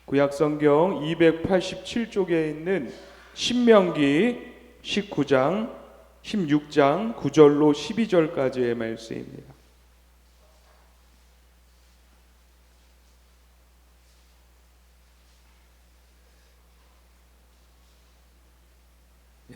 구약성경 287쪽에 있는 신명기 19장, 16장 9절로 12절까지의 말씀입니다.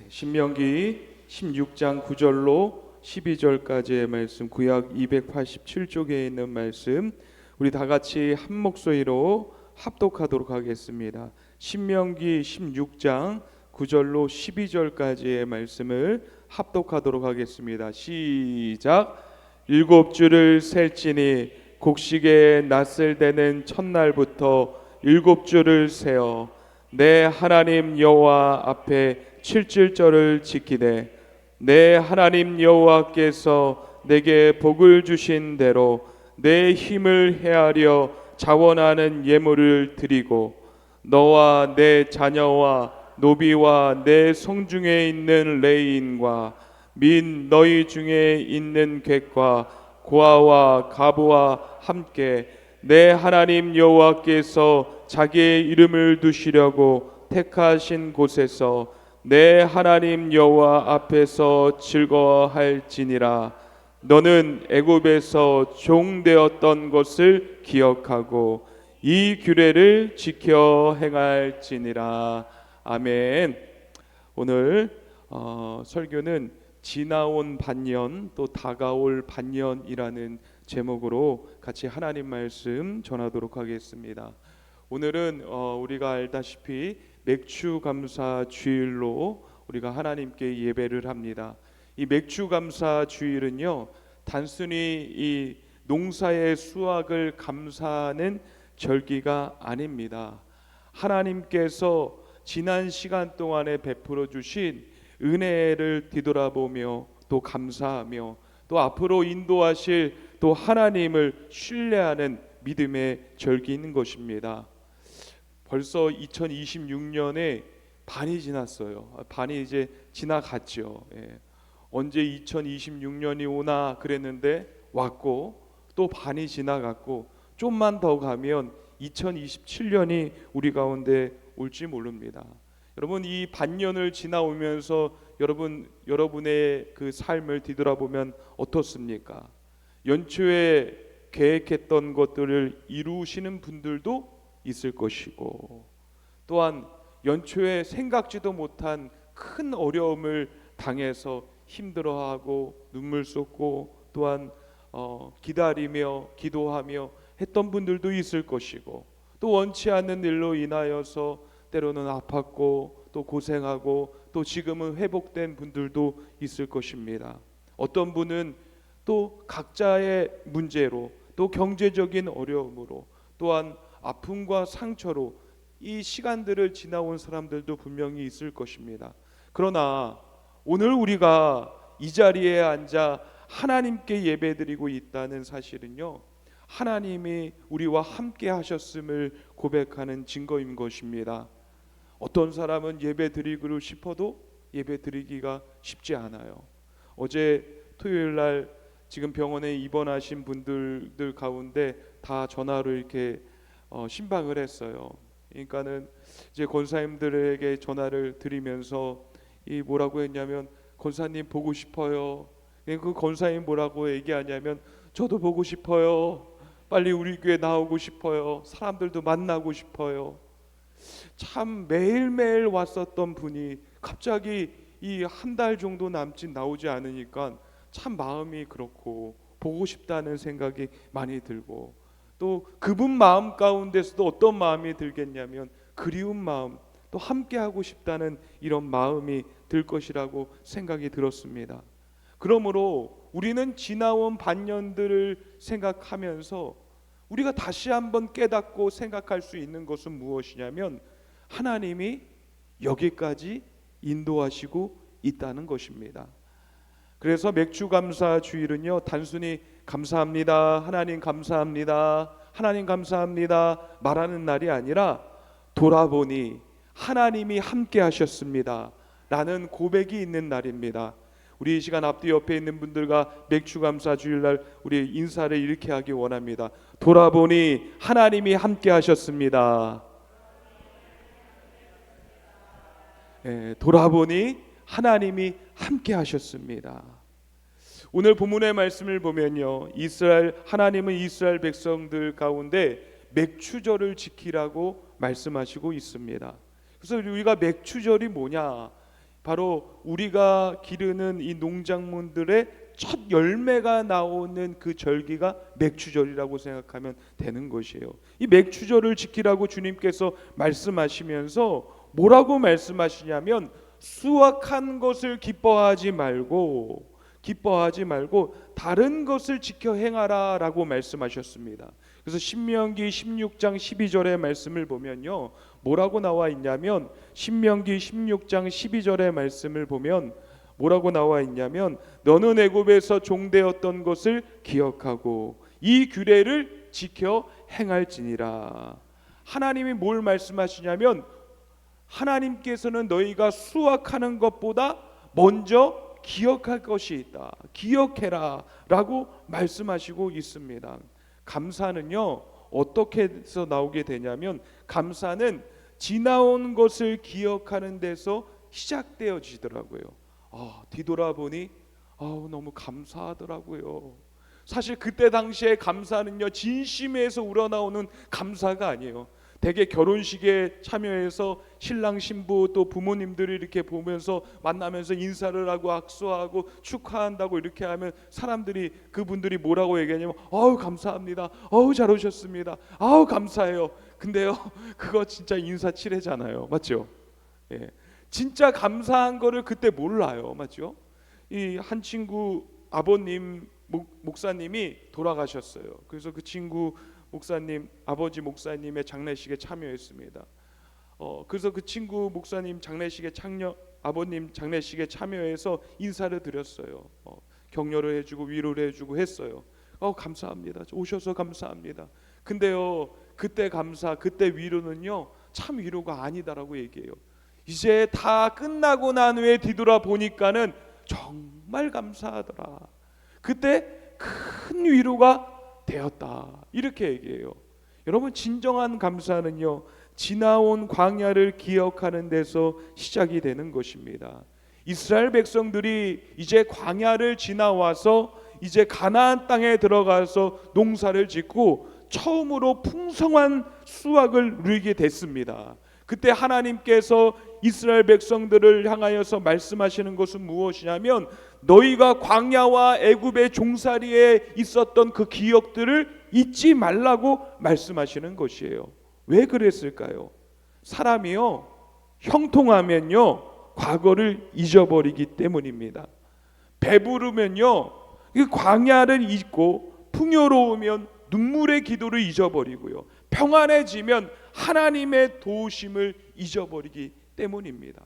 신명기 16장 9절로 12절까지의 말씀, 구약 287쪽에 있는 말씀, 우리 다 같이 한 목소리로 합독하도록 하겠습니다. 신명기 16장 9절로 12절까지의 말씀을 합독하도록 하겠습니다. 시작. 일곱 주를 셀지니 곡식의 낫을 대는 첫날부터 일곱 주를 세어 내 하나님 여호와 앞에 칠칠절을 지키되 내 하나님 여호와께서 내게 복을 주신 대로 내 힘을 헤아려 자원하는 예물을 드리고 너와 내 자녀와 노비와 내 성중에 있는 레인과 민 너희 중에 있는 객과 고아와 가부와 함께 내 하나님 여호와께서 자기의 이름을 두시려고 택하신 곳에서 내 하나님 여호와 앞에서 즐거워할지니라. 너는 애굽에서 종되었던 것을 기억하고 이 규례를 지켜 행할지니라. 아멘. 오늘 설교는 지나온 반년 또 다가올 반년이라는 제목으로 같이 하나님 말씀 전하도록 하겠습니다. 오늘은 우리가 알다시피 맥추감사 주일로 우리가 하나님께 예배를 합니다. 이 맥추감사 주일은요, 단순히 이 농사의 수확을 감사하는 절기가 아닙니다. 하나님께서 지난 시간 동안에 베풀어 주신 은혜를 뒤돌아보며 또 감사하며 또 앞으로 인도하실 또 하나님을 신뢰하는 믿음의 절기인 것입니다. 벌써 2026년에 반이 지났어요. 반이 이제 지나갔죠. 언제 2026년이 오나 그랬는데 왔고 또 반이 지나갔고 좀만 더 가면 2027년이 우리 가운데 올지 모릅니다. 여러분, 이 반년을 지나오면서 여러분의 그 삶을 뒤돌아보면 어떻습니까? 연초에 계획했던 것들을 이루시는 분들도 있을 것이고 또한 연초에 생각지도 못한 큰 어려움을 당해서 힘들어하고 눈물 쏟고 또한 기다리며 기도하며 했던 분들도 있을 것이고 또 원치 않는 일로 인하여서 때로는 아팠고 또 고생하고 또 지금은 회복된 분들도 있을 것입니다. 어떤 분은 또 각자의 문제로 또 경제적인 어려움으로 또한 아픔과 상처로 이 시간들을 지나온 사람들도 분명히 있을 것입니다. 그러나 오늘 우리가 이 자리에 앉아 하나님께 예배드리고 있다는 사실은요, 하나님이 우리와 함께 하셨음을 고백하는 증거인 것입니다. 어떤 사람은 예배드리고 싶어도 예배드리기가 쉽지 않아요. 어제 토요일 날 지금 병원에 입원하신 분들 가운데 다 전화로 이렇게 신방을 했어요. 그러니까는 이제 권사님들에게 전화를 드리면서 이 뭐라고 했냐면, 권사님 보고 싶어요. 그 권사님 뭐라고 얘기하냐면, 저도 보고 싶어요. 빨리 우리 교회 나오고 싶어요. 사람들도 만나고 싶어요. 참 매일매일 왔었던 분이 갑자기 이 한 달 정도 남짓 나오지 않으니까 참 마음이 그렇고 보고 싶다는 생각이 많이 들고, 또 그분 마음 가운데서도 어떤 마음이 들겠냐면 그리운 마음, 또 함께하고 싶다는 이런 마음이 들 것이라고 생각이 들었습니다. 그러므로 우리는 지나온 반년들을 생각하면서 우리가 다시 한번 깨닫고 생각할 수 있는 것은 무엇이냐면, 하나님이 여기까지 인도하시고 있다는 것입니다. 그래서 맥주감사 주일은요, 단순히 감사합니다, 하나님 감사합니다, 하나님 감사합니다 말하는 날이 아니라 돌아보니 하나님이 함께 하셨습니다 라는 고백이 있는 날입니다. 우리 이 시간 앞뒤 옆에 있는 분들과 맥주감사 주일날 우리 인사를 이렇게 하기 원합니다. 돌아보니 하나님이 함께 하셨습니다. 돌아보니 하나님이 함께 하셨습니다. 오늘 본문의 말씀을 보면요, 하나님은 이스라엘 백성들 가운데 맥추절을 지키라고 말씀하시고 있습니다. 그래서 우리가 맥추절이 뭐냐? 바로 우리가 기르는 이 농작물들의 첫 열매가 나오는 그 절기가 맥추절이라고 생각하면 되는 것이에요. 이 맥추절을 지키라고 주님께서 말씀하시면서 뭐라고 말씀하시냐면, 수확한 것을 기뻐하지 말고 다른 것을 지켜 행하라 라고 말씀하셨습니다. 그래서 신명기 16장 12절의 말씀을 보면요, 뭐라고 나와 있냐면, 신명기 16장 12절의 말씀을 보면 뭐라고 나와 있냐면, 너는 애굽에서 종되었던 것을 기억하고 이 규례를 지켜 행할지니라. 하나님이 뭘 말씀하시냐면, 하나님께서는 너희가 수확하는 것보다 먼저 기억할 것이 있다, 기억해라 라고 말씀하시고 있습니다. 감사는요, 어떻게 해서 나오게 되냐면, 감사는 지나온 것을 기억하는 데서 시작되어지더라고요. 뒤돌아보니 너무 감사하더라고요. 사실 그때 당시에 감사는요, 진심에서 우러나오는 감사가 아니에요. 대개 결혼식에 참여해서 신랑 신부 또 부모님들이 이렇게 보면서 만나면서 인사를 하고 악수하고 축하한다고 이렇게 하면 사람들이, 그분들이 뭐라고 얘기하냐면 감사합니다, 잘 오셨습니다, 감사해요. 근데요, 그거 진짜 인사치레잖아요. 맞죠? 진짜 감사한 거를 그때 몰라요. 맞죠? 이 한 친구 아버님 목사님이 돌아가셨어요. 그래서 그 친구 아버지 목사님의 장례식에 참여했습니다. 그래서 그 친구 목사님 아버님 장례식에 참여해서 인사를 드렸어요. 격려를 해주고 위로를 해주고 했어요. 감사합니다, 오셔서 감사합니다. 근데요, 그때 위로는요, 참 위로가 아니다라고 얘기해요. 이제 다 끝나고 난 후에 뒤돌아 보니까는 정말 감사하더라, 그때 큰 위로가 되었다, 이렇게 얘기해요. 여러분, 진정한 감사는요, 지나온 광야를 기억하는 데서 시작이 되는 것입니다. 이스라엘 백성들이 이제 광야를 지나와서 이제 가나안 땅에 들어가서 농사를 짓고 처음으로 풍성한 수확을 누리게 됐습니다. 그때 하나님께서 이스라엘 백성들을 향하여서 말씀하시는 것은 무엇이냐면, 너희가 광야와 애굽의 종살이에 있었던 그 기억들을 잊지 말라고 말씀하시는 것이에요. 왜 그랬을까요? 사람이요, 형통하면요 과거를 잊어버리기 때문입니다. 배부르면요 그 광야를 잊고, 풍요로우면 눈물의 기도를 잊어버리고요, 평안해지면 하나님의 도우심을 잊어버리기 때문입니다.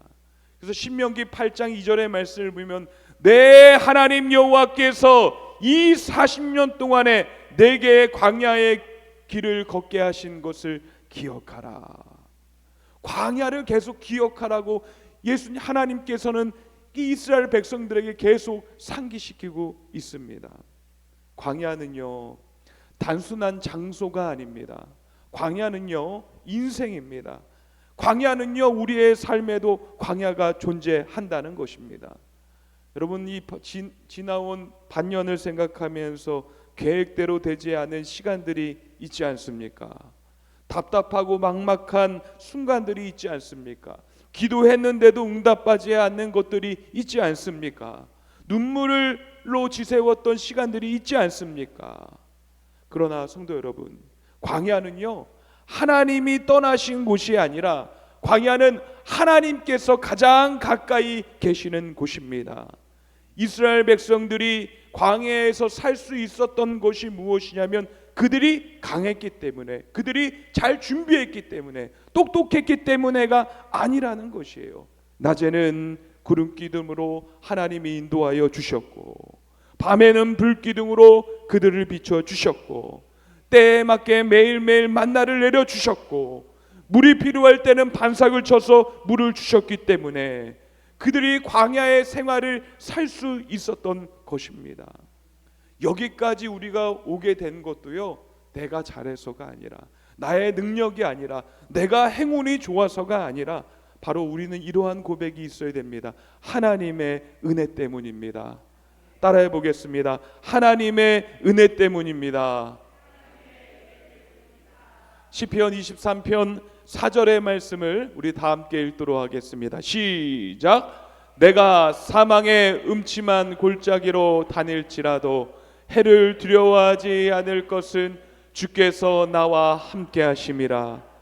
그래서 신명기 8장 2절의 말씀을 보면, 내 하나님 여호와께서 이 40년 동안에 내게 광야의 길을 걷게 하신 것을 기억하라. 광야를 계속 기억하라고 하나님께서는 이 이스라엘 백성들에게 계속 상기시키고 있습니다. 광야는요, 단순한 장소가 아닙니다. 광야는요, 인생입니다. 광야는요, 우리의 삶에도 광야가 존재한다는 것입니다. 여러분, 이 지나온 반년을 생각하면서 계획대로 되지 않은 시간들이 있지 않습니까? 답답하고 막막한 순간들이 있지 않습니까? 기도했는데도 응답하지 않는 것들이 있지 않습니까? 눈물로 지새웠던 시간들이 있지 않습니까? 그러나 성도 여러분, 광야는요, 하나님이 떠나신 곳이 아니라 광야는 하나님께서 가장 가까이 계시는 곳입니다. 이스라엘 백성들이 광야에서 살 수 있었던 것이 무엇이냐면, 그들이 강했기 때문에, 그들이 잘 준비했기 때문에, 똑똑했기 때문에가 아니라는 것이에요. 낮에는 구름 기둥으로 하나님이 인도하여 주셨고, 밤에는 불 기둥으로 그들을 비춰 주셨고, 때에 맞게 매일매일 만나를 내려 주셨고, 물이 필요할 때는 반삭을 쳐서 물을 주셨기 때문에 그들이 광야의 생활을 살 수 있었던 것입니다. 여기까지 우리가 오게 된 것도요, 내가 잘해서가 아니라, 나의 능력이 아니라, 내가 행운이 좋아서가 아니라 바로 우리는 이러한 고백이 있어야 됩니다. 하나님의 은혜 때문입니다. 따라해 보겠습니다. 하나님의 은혜 때문입니다. 시편 23편 4절의 말씀을 우리 다 함께 읽도록 하겠습니다. 시작. 내가 사망의 음침한 골짜기로 다닐지라도 해를 두려워하지 않을 것은 주께서 나와 함께 하심이라.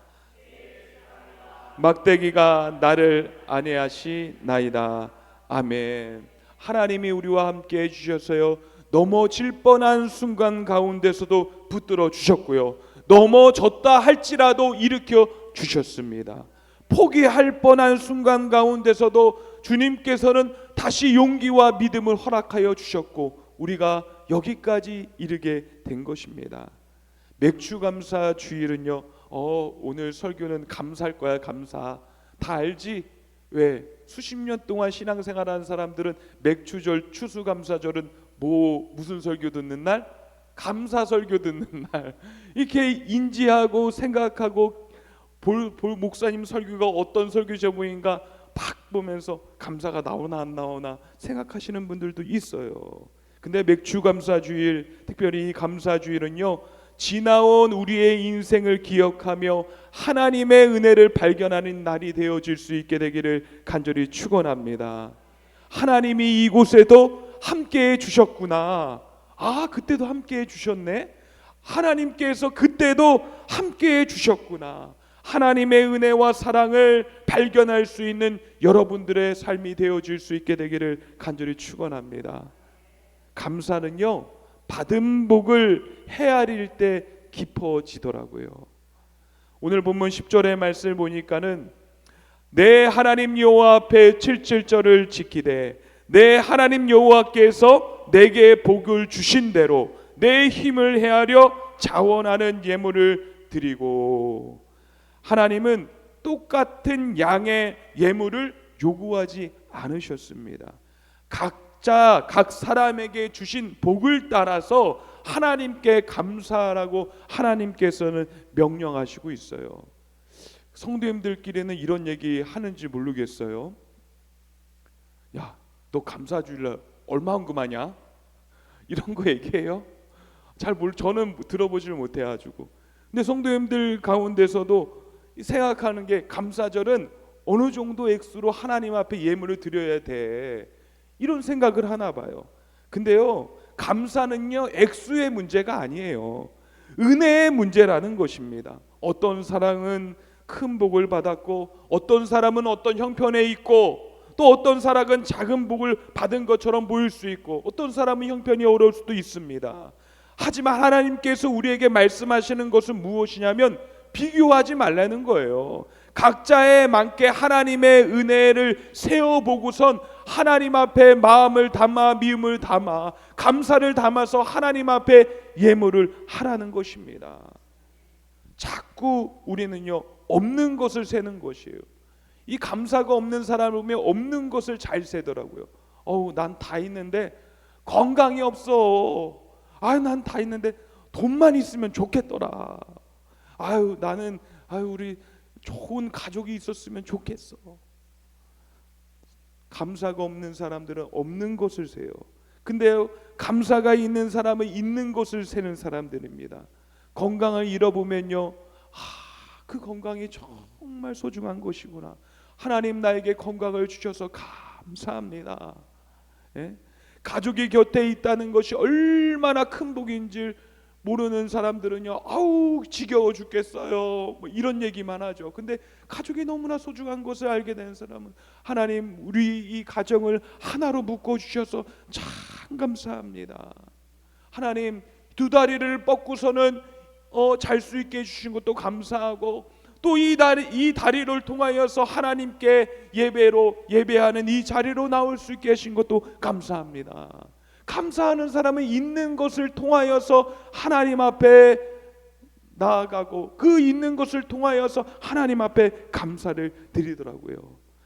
막대기가 나를 안위하시나이다. 아멘. 하나님이 우리와 함께 해주셔서요, 넘어질 뻔한 순간 가운데서도 붙들어 주셨고요, 넘어졌다 할지라도 일으켜 주셨습니다. 포기할 뻔한 순간 가운데서도 주님께서는 다시 용기와 믿음을 허락하여 주셨고 우리가 여기까지 이르게 된 것입니다. 맥주감사 주일은요, 오늘 설교는 감사할 거야. 감사 다 알지? 왜? 수십 년 동안 신앙생활하는 사람들은 맥주절, 추수감사절은 무슨 설교 듣는 날? 감사 설교 듣는 날. 이렇게 인지하고 생각하고 볼 목사님 설교가 어떤 설교 제목인가 팍 보면서 감사가 나오나 안 나오나 생각하시는 분들도 있어요. 근데 맥주감사주일, 특별히 이 감사주일은요, 지나온 우리의 인생을 기억하며 하나님의 은혜를 발견하는 날이 되어질 수 있게 되기를 간절히 축원합니다. 하나님이 이곳에도 함께해 주셨구나. 아, 그때도 함께해 주셨네. 하나님께서 그때도 함께해 주셨구나. 하나님의 은혜와 사랑을 발견할 수 있는 여러분들의 삶이 되어질 수 있게 되기를 간절히 축원합니다. 감사는요, 받은 복을 헤아릴 때 깊어지더라고요. 오늘 본문 10절의 말씀을 보니까는 내 하나님 여호와 앞에 77절을 지키되 내 하나님 여호와께서 내게 복을 주신 대로 내 힘을 헤아려 자원하는 예물을 드리고. 하나님은 똑같은 양의 예물을 요구하지 않으셨습니다. 각자 각 사람에게 주신 복을 따라서 하나님께 감사하라고 하나님께서는 명령하시고 있어요. 성도님들끼리는 이런 얘기 하는지 모르겠어요. 야, 너 감사주일날 얼마 헌금하냐? 이런 거 얘기해요? 저는 들어보질 못해가지고. 근데 성도님들 가운데서도 생각하는 게 감사절은 어느 정도 액수로 하나님 앞에 예물을 드려야 돼, 이런 생각을 하나 봐요. 근데요, 감사는요 액수의 문제가 아니에요. 은혜의 문제라는 것입니다. 어떤 사람은 큰 복을 받았고 어떤 사람은 어떤 형편에 있고 또 어떤 사람은 작은 복을 받은 것처럼 보일 수 있고 어떤 사람은 형편이 어려울 수도 있습니다. 하지만 하나님께서 우리에게 말씀하시는 것은 무엇이냐면 비교하지 말라는 거예요. 각자에 맞게 하나님의 은혜를 세어보고선 하나님 앞에 마음을 담아 미움을 담아 감사를 담아서 하나님 앞에 예물을 하라는 것입니다. 자꾸 우리는요 없는 것을 세는 것이에요. 이 감사가 없는 사람을 보면 없는 것을 잘 세더라고요. 난 다 있는데 건강이 없어. 난 다 있는데 돈만 있으면 좋겠더라. 나는 우리 좋은 가족이 있었으면 좋겠어. 감사가 없는 사람들은 없는 것을 세요. 근데요, 감사가 있는 사람은 있는 것을 세는 사람들입니다. 건강을 잃어보면요, 그 건강이 정말 소중한 것이구나. 하나님 나에게 건강을 주셔서 감사합니다. 예? 가족이 곁에 있다는 것이 얼마나 큰 복인지 모르는 사람들은요, 지겨워 죽겠어요, 이런 얘기만 하죠. 근데 가족이 너무나 소중한 것을 알게 된 사람은 하나님 우리 이 가정을 하나로 묶어 주셔서 참 감사합니다. 하나님 두 다리를 뻗고서는 잘 수 있게 해주신 것도 감사하고 또 이 다리를 통하여서 하나님께 예배하는 이 자리로 나올 수 있게 하신 것도 감사합니다. 감사하는 사람은 있는 것을 통하여서 하나님 앞에 나아가고 그 있는 것을 통하여서 하나님 앞에 감사를 드리더라고요.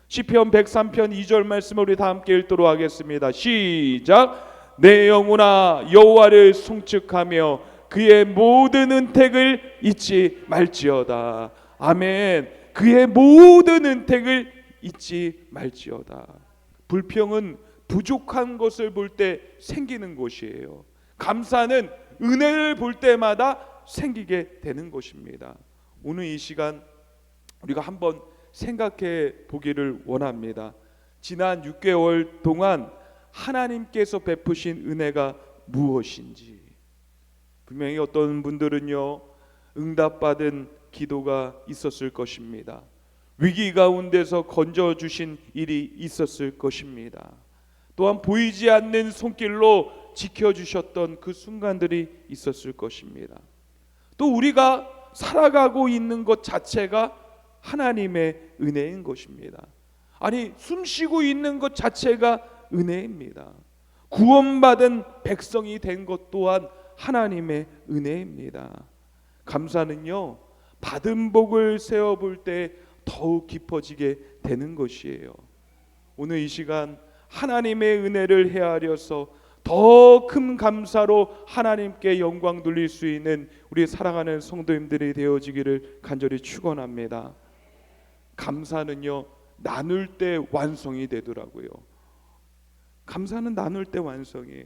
시편 103편 2절 말씀을 우리 다 함께 읽도록 하겠습니다. 시작. 내 영혼아 여호와를 송축하며 그의 모든 은택을 잊지 말지어다. 아멘. 그의 모든 은택을 잊지 말지어다. 불평은 부족한 것을 볼 때 생기는 것이에요. 감사는 은혜를 볼 때마다 생기게 되는 것입니다. 오늘 이 시간 우리가 한번 생각해 보기를 원합니다. 지난 6개월 동안 하나님께서 베푸신 은혜가 무엇인지. 분명히 어떤 분들은요, 응답받은 기도가 있었을 것입니다. 위기 가운데서 건져주신 일이 있었을 것입니다. 또한 보이지 않는 손길로 지켜주셨던 그 순간들이 있었을 것입니다. 또 우리가 살아가고 있는 것 자체가 하나님의 은혜인 것입니다. 아니, 숨쉬고 있는 것 자체가 은혜입니다. 구원받은 백성이 된 것 또한 하나님의 은혜입니다. 감사는요, 받은 복을 세어볼 때 더욱 깊어지게 되는 것이에요. 오늘 이 시간 하나님의 은혜를 헤아려서 더 큰 감사로 하나님께 영광 돌릴 수 있는 우리 사랑하는 성도님들이 되어지기를 간절히 축원합니다. 감사는요, 나눌 때 완성이 되더라고요. 감사는 나눌 때 완성이에요.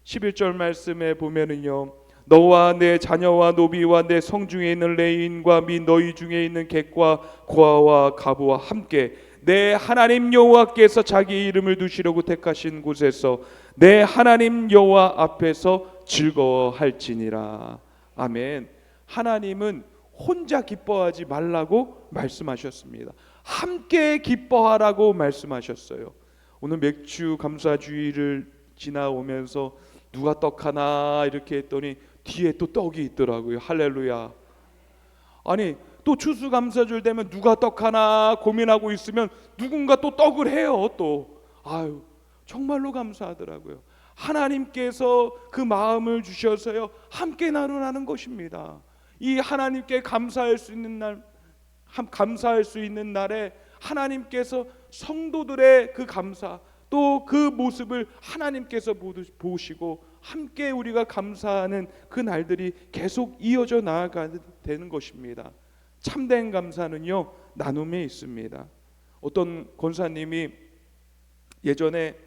11절 말씀에 보면은요, 너와 내 자녀와 노비와 내 성중에 있는 레인과 및 너희 중에 있는 객과 고아와 가부와 함께 내 하나님 여호와께서 자기 이름을 두시려고 택하신 곳에서 내 하나님 여호와 앞에서 즐거워할지니라. 아멘. 하나님은 혼자 기뻐하지 말라고 말씀하셨습니다. 함께 기뻐하라고 말씀하셨어요. 오늘 맥주 감사주의를 지나오면서 누가 떡 하나 이렇게 했더니 뒤에 또 떡이 있더라고요. 할렐루야. 아니, 또 추수감사절 되면 누가 떡 하나 고민하고 있으면 누군가 또 떡을 해요. 또 아유, 정말로 감사하더라고요. 하나님께서 그 마음을 주셔서요, 함께 나누라는 것입니다. 이 하나님께 감사할 수 있는 날, 감사할 수 있는 날에 하나님께서 성도들의 그 감사, 또 그 모습을 하나님께서 보시고 함께 우리가 감사하는 그 날들이 계속 이어져 나아가야 되는 것입니다. 참된 감사는요, 나눔에 있습니다. 어떤 권사님이 예전에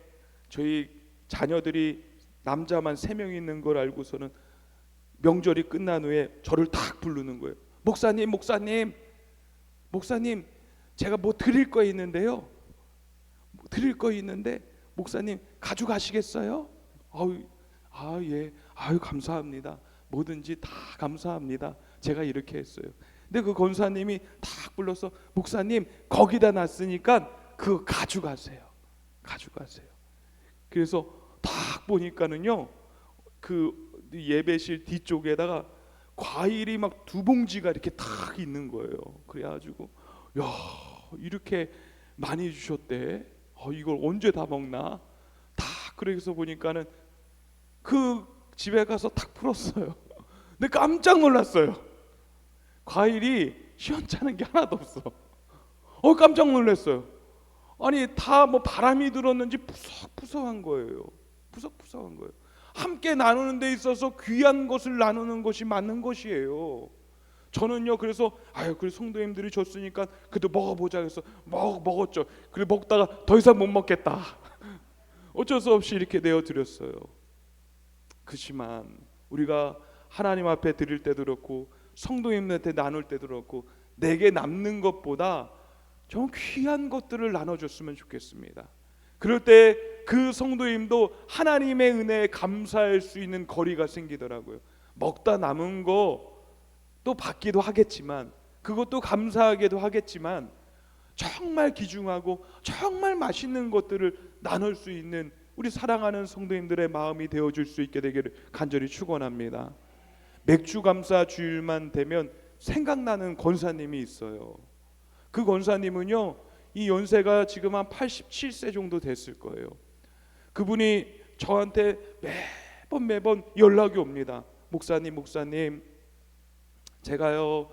저희 자녀들이 남자만 3명 있는 걸 알고서는 명절이 끝난 후에 저를 탁 부르는 거예요. 목사님, 제가 뭐 드릴 거 있는데요. 드릴 거 있는데 목사님 가져가시겠어요? 예. 감사합니다. 뭐든지 다 감사합니다. 제가 이렇게 했어요. 근데 그 권사님이 탁 불러서 목사님 거기다 놨으니까 그거 가져가세요. 그래서 딱 보니까는요, 그 예배실 뒤쪽에다가 과일이 막 2봉지가 이렇게 탁 있는 거예요. 그래가지고 야, 이렇게 많이 주셨대. 이걸 언제 다 먹나? 다 그래서 보니까는 그 집에 가서 탁 풀었어요. 근데 깜짝 놀랐어요. 과일이 시원찮은 게 하나도 없어. 깜짝 놀랐어요. 아니, 다 뭐 바람이 들었는지 푸석푸석한 거예요. 푸석푸석한 거예요. 함께 나누는 데 있어서 귀한 것을 나누는 것이 맞는 것이에요. 저는요, 그래서 그래 성도님들이 줬으니까 그래도 먹어보자 해서 먹었죠. 그래 먹다가 더 이상 못 먹겠다. 어쩔 수 없이 이렇게 내어드렸어요. 그렇지만 우리가 하나님 앞에 드릴 때도 그렇고 성도님들한테 나눌 때도 그렇고 내게 남는 것보다 좀 귀한 것들을 나눠줬으면 좋겠습니다. 그럴 때 그 성도님도 하나님의 은혜에 감사할 수 있는 거리가 생기더라고요. 먹다 남은 거 또 받기도 하겠지만, 그것도 감사하게도 하겠지만, 정말 귀중하고 정말 맛있는 것들을 나눌 수 있는 우리 사랑하는 성도님들의 마음이 되어줄 수 있게 되기를 간절히 축원합니다. 맥주 감사 주일만 되면 생각나는 권사님이 있어요. 그 권사님은요, 이 연세가 지금 한 87세 정도 됐을 거예요. 그분이 저한테 매번 연락이 옵니다. 목사님, 제가요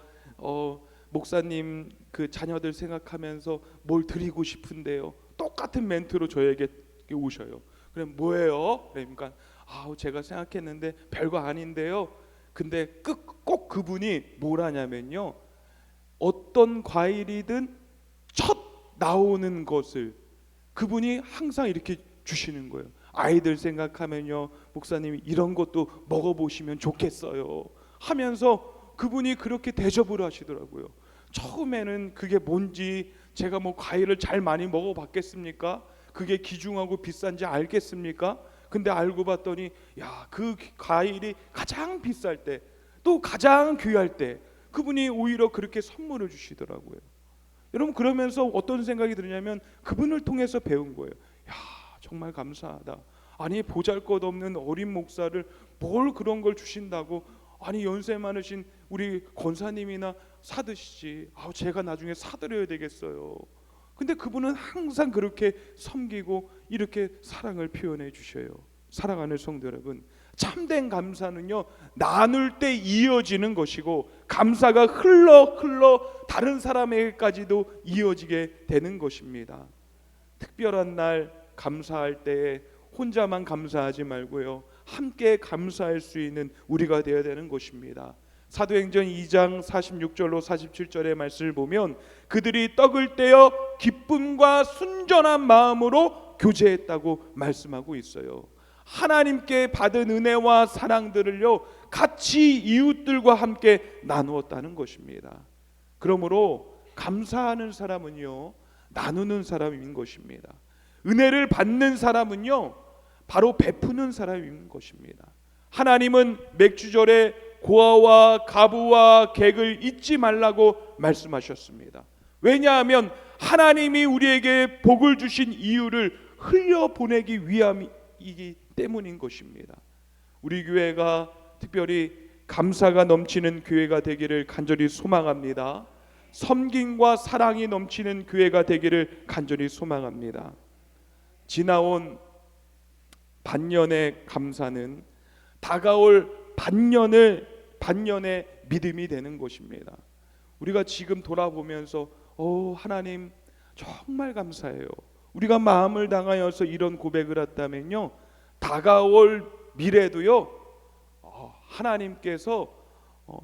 목사님 그 자녀들 생각하면서 뭘 드리고 싶은데요. 똑같은 멘트로 저에게 오셔요. 그럼 뭐예요? 그러니까 제가 생각했는데 별거 아닌데요. 근데 꼭 그분이 뭘 하냐면요, 어떤 과일이든 첫 나오는 것을 그분이 항상 이렇게 주시는 거예요. 아이들 생각하면요, 목사님이 이런 것도 먹어보시면 좋겠어요 하면서 그분이 그렇게 대접을 하시더라고요. 처음에는 그게 뭔지 제가 뭐 과일을 잘 많이 먹어봤겠습니까? 그게 귀중하고 비싼지 알겠습니까? 근데 알고 봤더니 야, 그 과일이 가장 비쌀 때, 또 가장 귀할 때 그분이 오히려 그렇게 선물을 주시더라고요. 여러분, 그러면서 어떤 생각이 드냐면 그분을 통해서 배운 거예요. 야, 정말 감사하다. 아니, 보잘것없는 어린 목사를 뭘 그런 걸 주신다고, 아니 연세 많으신 우리 권사님이나 사드시지, 제가 나중에 사드려야 되겠어요. 근데 그분은 항상 그렇게 섬기고 이렇게 사랑을 표현해 주셔요. 사랑하는 성도 여러분, 참된 감사는요, 나눌 때 이어지는 것이고 감사가 흘러 다른 사람에게까지도 이어지게 되는 것입니다. 특별한 날 감사할 때에 혼자만 감사하지 말고요, 함께 감사할 수 있는 우리가 되어야 되는 것입니다. 사도행전 2장 46절로 47절의 말씀을 보면 그들이 떡을 떼어 기쁨과 순전한 마음으로 교제했다고 말씀하고 있어요. 하나님께 받은 은혜와 사랑들을요, 같이 이웃들과 함께 나누었다는 것입니다. 그러므로 감사하는 사람은요, 나누는 사람인 것입니다. 은혜를 받는 사람은요, 바로 베푸는 사람인 것입니다. 하나님은 맥주절에 고아와 가부와 객을 잊지 말라고 말씀하셨습니다. 왜냐하면 하나님이 우리에게 복을 주신 이유를 흘려보내기 위함이기 때문인 것입니다. 우리 교회가 특별히 감사가 넘치는 교회가 되기를 간절히 소망합니다. 섬김과 사랑이 넘치는 교회가 되기를 간절히 소망합니다. 지나온 반년의 감사는 다가올 반년의 믿음이 되는 것입니다. 우리가 지금 돌아보면서 하나님 정말 감사해요, 우리가 마음을 당하여서 이런 고백을 했다면요, 다가올 미래도요, 하나님께서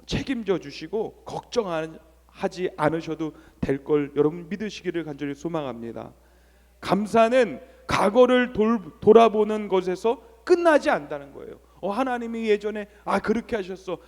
책임져 주시고 걱정하지 않으셔도 될 걸 여러분 믿으시기를 간절히 소망합니다. 감사는 과거를 돌아보는 것에서 끝나지 않는다는 거예요. 하나님이 예전에 그렇게 하셨어,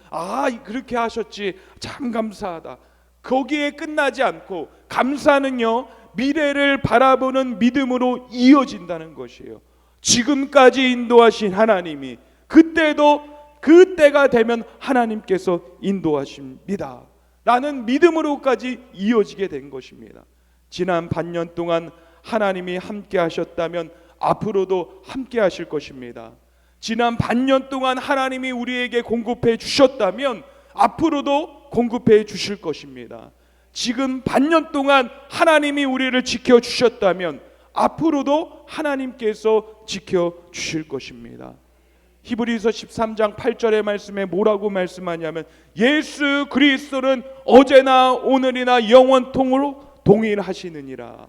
그렇게 하셨지, 참 감사하다, 거기에 끝나지 않고 감사는요, 미래를 바라보는 믿음으로 이어진다는 것이에요. 지금까지 인도하신 하나님이 그때가 되면 하나님께서 인도하십니다 라는 믿음으로까지 이어지게 된 것입니다. 지난 반년 동안 하나님이 함께 하셨다면 앞으로도 함께 하실 것입니다. 지난 반년 동안 하나님이 우리에게 공급해 주셨다면 앞으로도 공급해 주실 것입니다. 지금 반년 동안 하나님이 우리를 지켜주셨다면 앞으로도 하나님께서 지켜주실 것입니다. 히브리서 13장 8절의 말씀에 뭐라고 말씀하냐면 예수 그리스도는 어제나 오늘이나 영원통으로 동일하시느니라.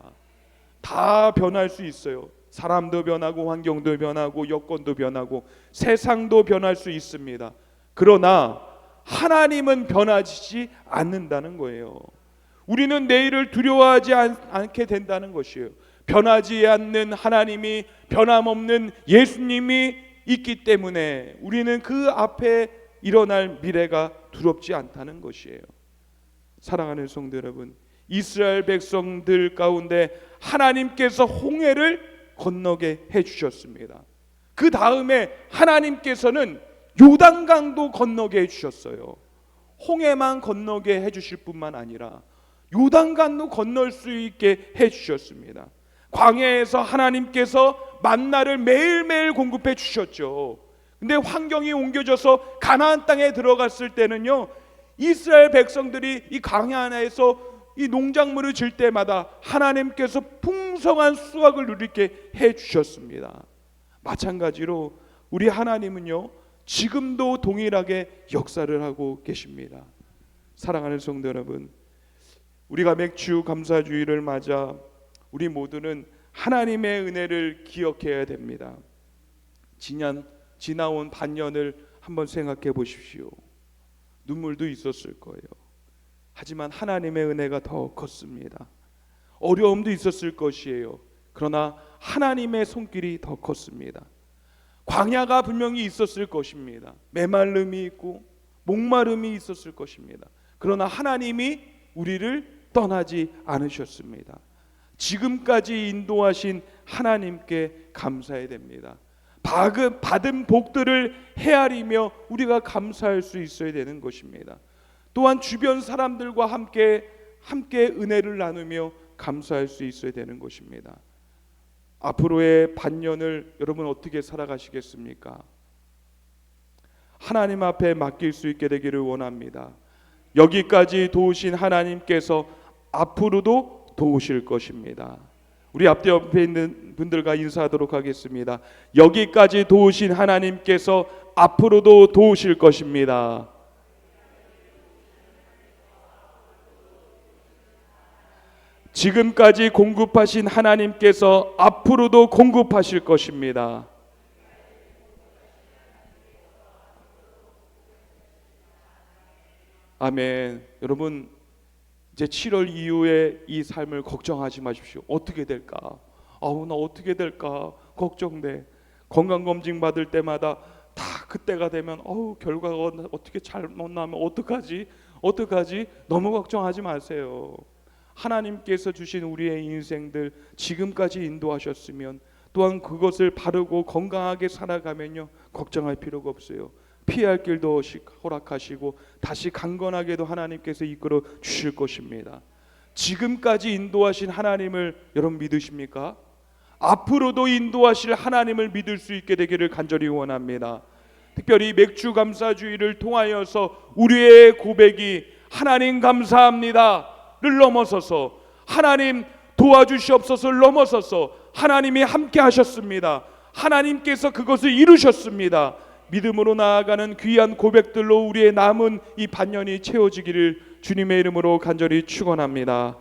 다 변할 수 있어요. 사람도 변하고 환경도 변하고 여건도 변하고 세상도 변할 수 있습니다. 그러나 하나님은 변하지 않는다는 거예요. 우리는 내일을 두려워하지 않게 된다는 것이에요. 변하지 않는 하나님이, 변함없는 예수님이 있기 때문에 우리는 그 앞에 일어날 미래가 두렵지 않다는 것이에요. 사랑하는 성도 여러분, 이스라엘 백성들 가운데 하나님께서 홍해를 건너게 해주셨습니다. 그 다음에 하나님께서는 요단강도 건너게 해주셨어요. 홍해만 건너게 해주실 뿐만 아니라 요단강도 건널 수 있게 해주셨습니다. 광야에서 하나님께서 만나를 매일매일 공급해 주셨죠. 근데 환경이 옮겨져서 가나안 땅에 들어갔을 때는요, 이스라엘 백성들이 이 광야 안에서 이 농작물을 질 때마다 하나님께서 풍성한 수확을 누리게 해주셨습니다. 마찬가지로 우리 하나님은요, 지금도 동일하게 역사를 하고 계십니다. 사랑하는 성도 여러분, 우리가 맥주 감사주의를 맞아 우리 모두는 하나님의 은혜를 기억해야 됩니다. 지나온 반년을 한번 생각해 보십시오. 눈물도 있었을 거예요. 하지만 하나님의 은혜가 더 컸습니다. 어려움도 있었을 것이에요. 그러나 하나님의 손길이 더 컸습니다. 광야가 분명히 있었을 것입니다. 메마름이 있고 목마름이 있었을 것입니다. 그러나 하나님이 우리를 떠나지 않으셨습니다. 지금까지 인도하신 하나님께 감사해야 됩니다. 받은 복들을 헤아리며 우리가 감사할 수 있어야 되는 것입니다. 또한 주변 사람들과 함께 은혜를 나누며 감사할 수 있어야 되는 것입니다. 앞으로의 반년을 여러분 어떻게 살아가시겠습니까? 하나님 앞에 맡길 수 있게 되기를 원합니다. 여기까지 도우신 하나님께서 앞으로도 도우실 것입니다. 우리 앞에 옆에 있는 분들과 인사하도록 하겠습니다. 여기까지 도우신 하나님께서 앞으로도 도우실 것입니다. 지금까지 공급하신 하나님께서 앞으로도 공급하실 것입니다. 아멘. 여러분, 이제 7월 이후에 이 삶을 걱정하지 마십시오. 어떻게 될까? 나 어떻게 될까? 걱정돼. 건강검진 받을 때마다 다 그때가 되면 결과가 어떻게 잘못 나면 어떡하지? 너무 걱정하지 마세요. 하나님께서 주신 우리의 인생들 지금까지 인도하셨으면 또한 그것을 바르고 건강하게 살아가면요 걱정할 필요가 없어요. 피할 길도 허락하시고 다시 강건하게도 하나님께서 이끌어 주실 것입니다. 지금까지 인도하신 하나님을 여러분 믿으십니까? 앞으로도 인도하실 하나님을 믿을 수 있게 되기를 간절히 원합니다. 특별히 맥주 감사주의를 통하여서 우리의 고백이 하나님 감사합니다 를 넘어서서 하나님 도와주시옵소서를 넘어서서 하나님이 함께 하셨습니다. 하나님께서 그것을 이루셨습니다. 믿음으로 나아가는 귀한 고백들로 우리의 남은 이 반년이 채워지기를 주님의 이름으로 간절히 축원합니다.